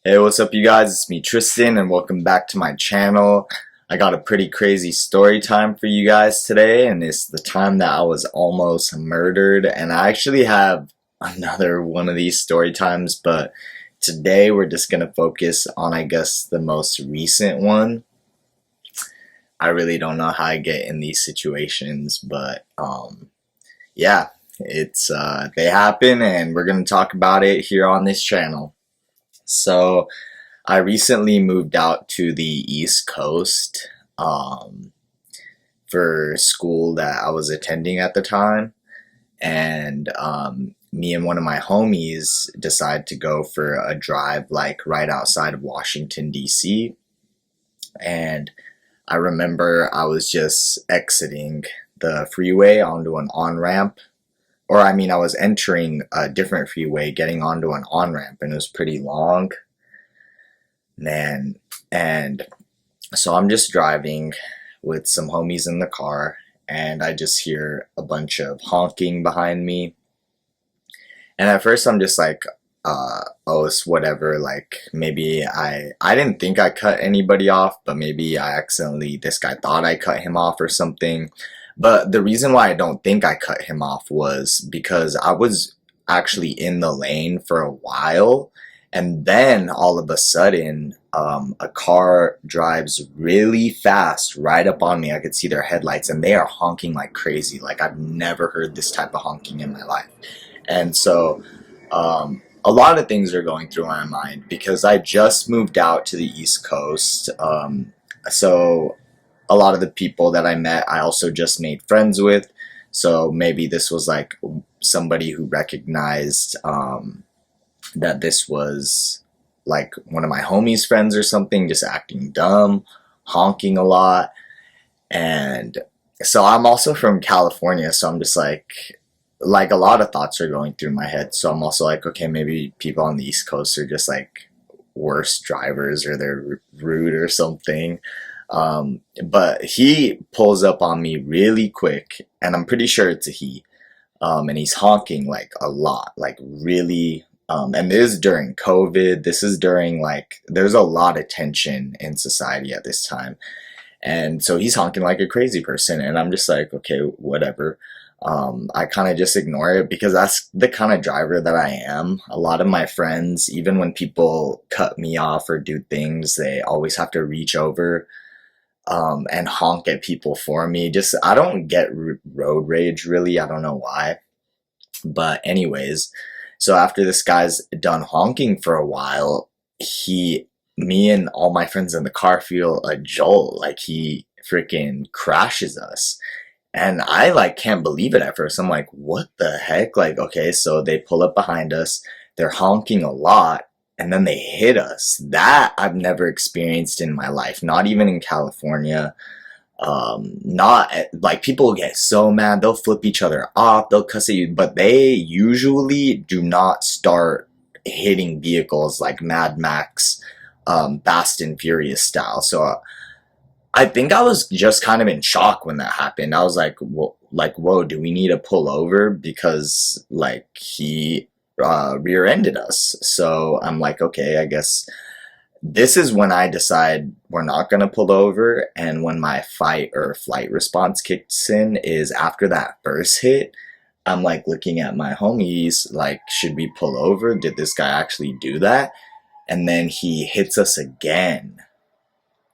Hey, what's up, you guys? It's me, Tristan, and welcome back to my channel. I got a pretty crazy story time for you guys today, and it's the time that I was almost murdered. And I actually have another one of these story times, but today we're just gonna focus on, I guess, the most recent one. I really don't know how I get in these situations, but yeah, it's they happen, and we're gonna talk about it here on this channel. So. I recently moved out to the East Coast um, for school that I was attending at the time. And me and one of my homies decided to go for a drive like right outside of Washington, D.C. And I remember I was just exiting the freeway onto an on ramp. Or, I mean, I was entering a different freeway, getting onto an on ramp, and it was pretty long. Man, and so I'm just driving with some homies in the car, and I just hear a bunch of honking behind me. And at first, I'm just like, oh, it's whatever. Like maybe I didn't think I cut anybody off, but maybe I accidentally this guy thought I cut him off or something. But the reason why I don't think I cut him off was because I was actually in the lane for a while, and then all of a sudden, a car drives really fast right up on me. I could see their headlights, and they are honking like crazy. Like I've never heard this type of honking in my life. And so, a lot of things are going through my mind because I just moved out to the East Coast. So a lot of the people that I met, I also just made friends with. So maybe this was like somebody who recognized that this was like one of my homies' friends or something, just acting dumb, honking a lot. And so I'm also from California, so I'm just like a lot of thoughts are going through my head. So I'm also like, okay, maybe people on the East Coast are just like worse drivers or they're rude or something. But he pulls up on me really quick, and I'm pretty sure it's a he. And he's honking like a lot, like really. And this is during COVID. This is during like, there's a lot of tension in society at this time. And so he's honking like a crazy person. And I'm just like, okay, whatever. I kind of just ignore it because that's the kind of driver that I am. A lot of my friends, even when people cut me off or do things, they always have to reach over and honk at people for me. Just, I don't get road rage really. I don't know why. But, anyways, so after this guy's done honking for a while, me and all my friends in the car feel a jolt. Like he freaking crashes us. And I like can't believe it at first. I'm like, what the heck? Like, okay, so they pull up behind us, they're honking a lot, and then they hit us. That I've never experienced in my life, not even in California. Not like people get so mad, they'll flip each other off, they'll cuss at you, but they usually do not start hitting vehicles like Mad Max, Fast and Furious style. So I think I was just kind of in shock when that happened. I was like, whoa, do we need to pull over because like he rear-ended us? So I'm like, okay, I guess this is when I decide we're not gonna pull over, and when my fight or flight response kicks in is after that first hit. I'm like looking at my homies, like, should we pull over? Did this guy actually do that? And then he hits us again.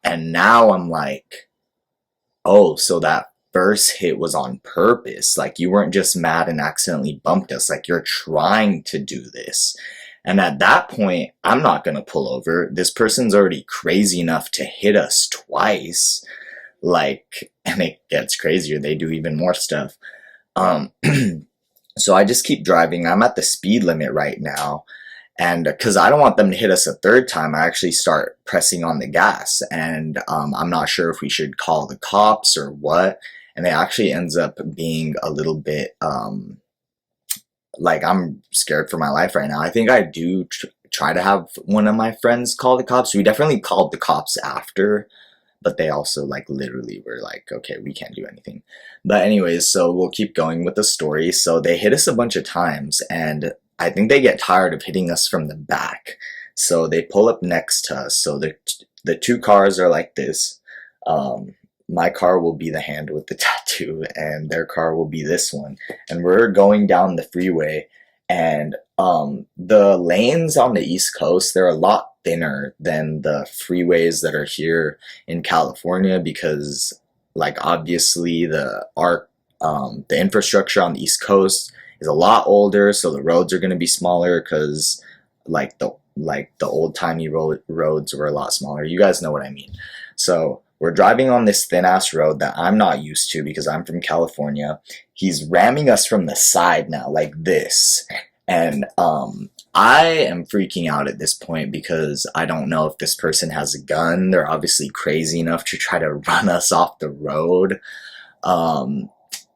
And now I'm like, oh, so that first hit was on purpose. Like you weren't just mad and accidentally bumped us. Like you're trying to do this. And at that point, I'm not going to pull over. This person's already crazy enough to hit us twice. Like, and it gets crazier. They do even more stuff. Um, so I just keep driving. I'm at the speed limit right now. And because I don't want them to hit us a third time, I actually start pressing on the gas. And I'm not sure if we should call the cops or what. And it actually ends up being a little bit like I'm scared for my life right now. I think I do try to have one of my friends call the cops. We definitely called the cops after, but they also like literally were like, okay, we can't do anything. But anyways, so we'll keep going with the story. So they hit us a bunch of times, and I think they get tired of hitting us from the back. So they pull up next to us. So the two cars are like this. Um, my car will be the hand with the tattoo, and their car will be this one. And we're going down the freeway, and the lanes on the East Coast, they're a lot thinner than the freeways that are here in California because, like, obviously the infrastructure on the East Coast is a lot older, so the roads are going to be smaller because like the old timey roads were a lot smaller. You guys know what I mean. So we're driving on this thin ass road that I'm not used to because I'm from California. He's ramming us from the side now, like this. And I am freaking out at this point because I don't know if this person has a gun. They're obviously crazy enough to try to run us off the road. Um,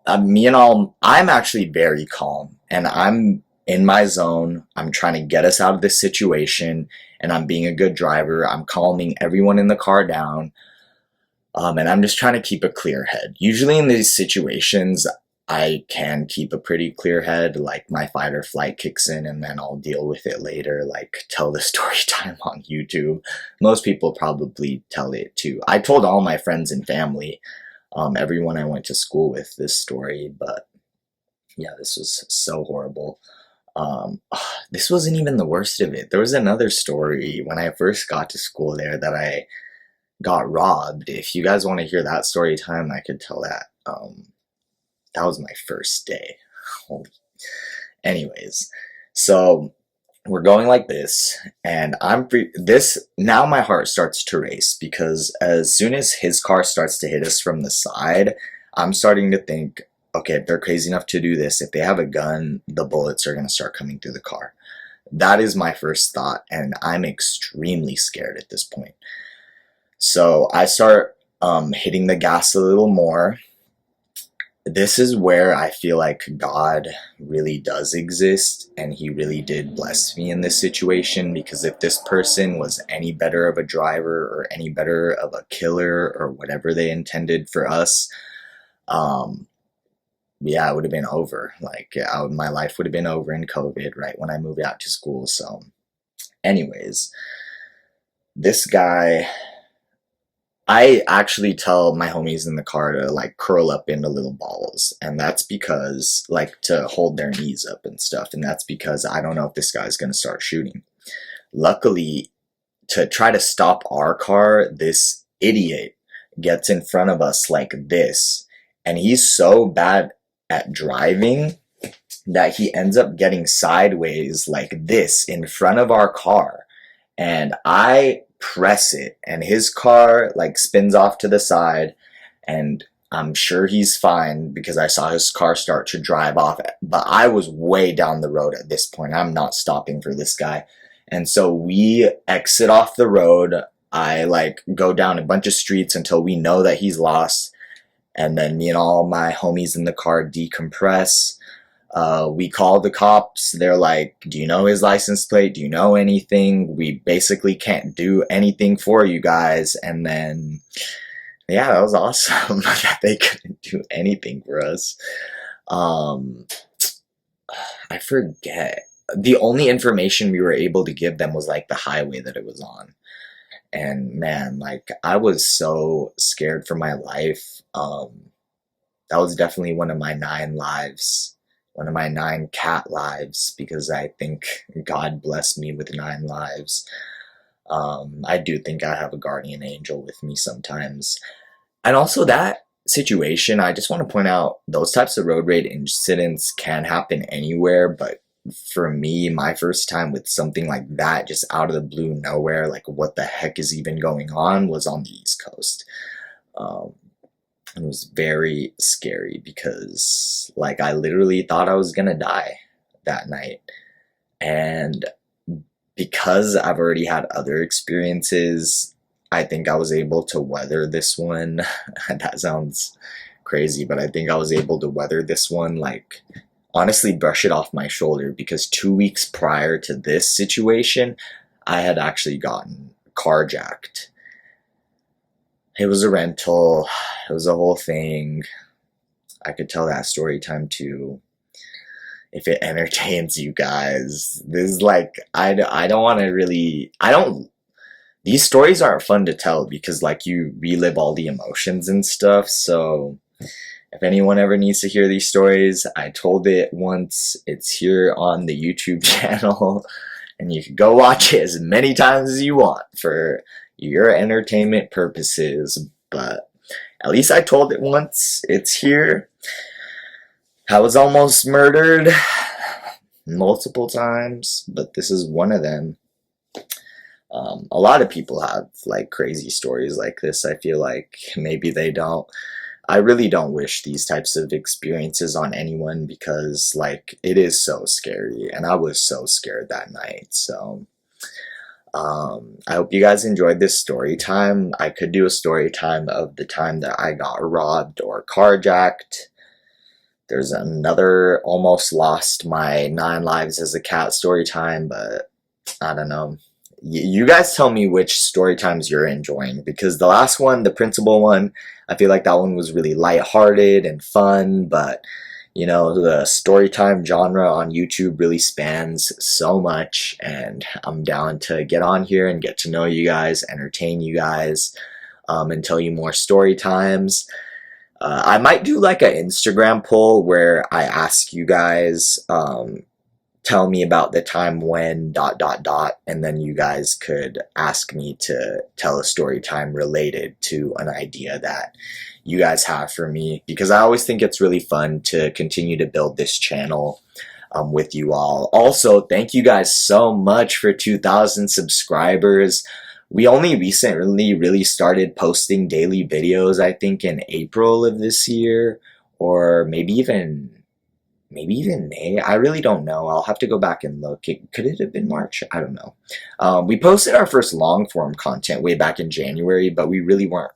I'm actually very calm and I'm in my zone. I'm trying to get us out of this situation and I'm being a good driver. I'm calming everyone in the car down. And I'm just trying to keep a clear head. Usually in these situations, I can keep a pretty clear head, like my fight or flight kicks in and then I'll deal with it later, like tell the story time on YouTube. Most people probably tell it too. I told all my friends and family, everyone I went to school with, this story, but yeah, this was so horrible. Um, this wasn't even the worst of it. There was another story when I first got to school there that I got robbed. If you guys want to hear that story time, I could tell that. That was my first day. Holy. Anyways, so we're going like this, and now my heart starts to race because as soon as his car starts to hit us from the side, I'm starting to think, okay, if they're crazy enough to do this, if they have a gun, the bullets are going to start coming through the car. That is my first thought, and I'm extremely scared at this point. So I start hitting the gas a little more. This is where I feel like God really does exist and he really did bless me in this situation, because if this person was any better of a driver or any better of a killer or whatever they intended for us, um, yeah, it would have been over. Like, my life would have been over in COVID right when I moved out to school. So anyways, this guy, I actually tell my homies in the car to like curl up into little balls, and that's because, like, to hold their knees up and stuff, and that's because I don't know if this guy's gonna start shooting. Luckily, to try to stop our car, this idiot gets in front of us like this, and he's so bad at driving that he ends up getting sideways like this in front of our car, and I press it and his car like spins off to the side, and I'm sure he's fine because I saw his car start to drive off, but I was way down the road at this point. I'm not stopping for this guy. And so we exit off the road. I like go down a bunch of streets until we know that he's lost, and then me and all my homies in the car decompress. We call the cops. They're like, do you know his license plate? Do you know anything? We basically can't do anything for you guys. And then, yeah, that was awesome that they couldn't do anything for us. Um, I forget. The only information we were able to give them was like the highway that it was on. And man, like, I was so scared for my life. That was definitely one of my 9 lives, one of my 9 cat lives, because I think God blessed me with 9 lives. I do think I have a guardian angel with me sometimes. And also, that situation, I just want to point out, those types of road rage incidents can happen anywhere, but for me, my first time with something like that, just out of the blue, nowhere, like what the heck is even going on, was on the East Coast. Um, it was very scary because, like, I literally thought I was gonna die that night. And because I've already had other experiences, I think I was able to weather this one. That sounds crazy, but I think I was able to weather this one, like, honestly, brush it off my shoulder, because 2 weeks prior to this situation, I had actually gotten carjacked. It was a rental, it was a whole thing. I could tell that story time too. if it entertains you guys. This is like, I don't want to really, I don't, these stories aren't fun to tell because like you relive all the emotions and stuff. So if anyone ever needs to hear these stories, I told it once. It's here on the YouTube channel, and you can go watch it as many times as you want for your entertainment purposes. But at least I told it once. It's here. I was almost murdered multiple times, but this is one of them. A lot of people have like crazy stories like this. I feel like maybe they don't. I really don't wish these types of experiences on anyone because like it is so scary, and I was so scared that night. So I hope you guys enjoyed this story time. I could do a story time of the time that I got robbed or carjacked. There's another almost lost my 9 lives as a cat story time, but I don't know. You guys tell me which story times you're enjoying, because the last one, the principal one, I feel like that one was really lighthearted and fun, but you know, the story time genre on YouTube really spans so much, and I'm down to get on here and get to know you guys, entertain you guys, and tell you more story times. I might do like an Instagram poll where I ask you guys, tell me about the time when ... and then you guys could ask me to tell a story time related to an idea that you guys have for me, because I always think it's really fun to continue to build this channel with you all. Also, thank you guys so much for 2,000 subscribers. We only recently really started posting daily videos, I think in April of this year, or maybe even May. I really don't know. I'll have to go back and look. Could it have been March? I don't know. We posted our first long form content way back in January, but we really weren't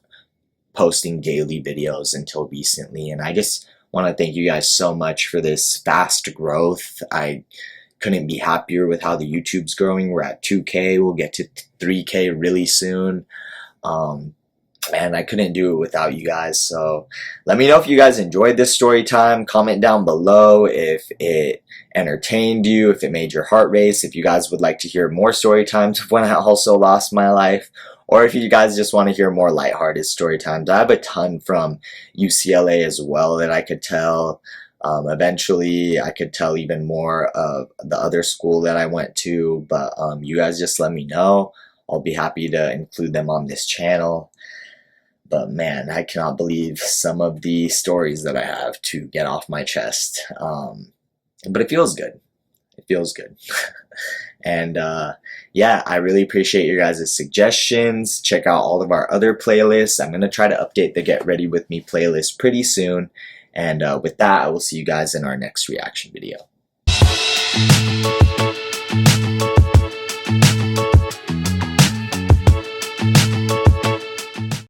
posting daily videos until recently. And I just want to thank you guys so much for this fast growth. I couldn't be happier with how the YouTube's growing. We're at 2K. We'll get to 3K really soon. And I couldn't do it without you guys. So let me know if you guys enjoyed this story time. Comment down below if it entertained you, if it made your heart race, if you guys would like to hear more story times of when I also lost my life, or if you guys just want to hear more lighthearted story times. I have a ton from UCLA as well that I could tell. Eventually I could tell even more of the other school that I went to, but you guys just let me know. I'll be happy to include them on this channel. But man, I cannot believe some of the stories that I have to get off my chest. But it feels good. It feels good. And yeah, I really appreciate your guys' suggestions. Check out all of our other playlists. I'm going to try to update the Get Ready With Me playlist pretty soon. And with that, I will see you guys in our next reaction video.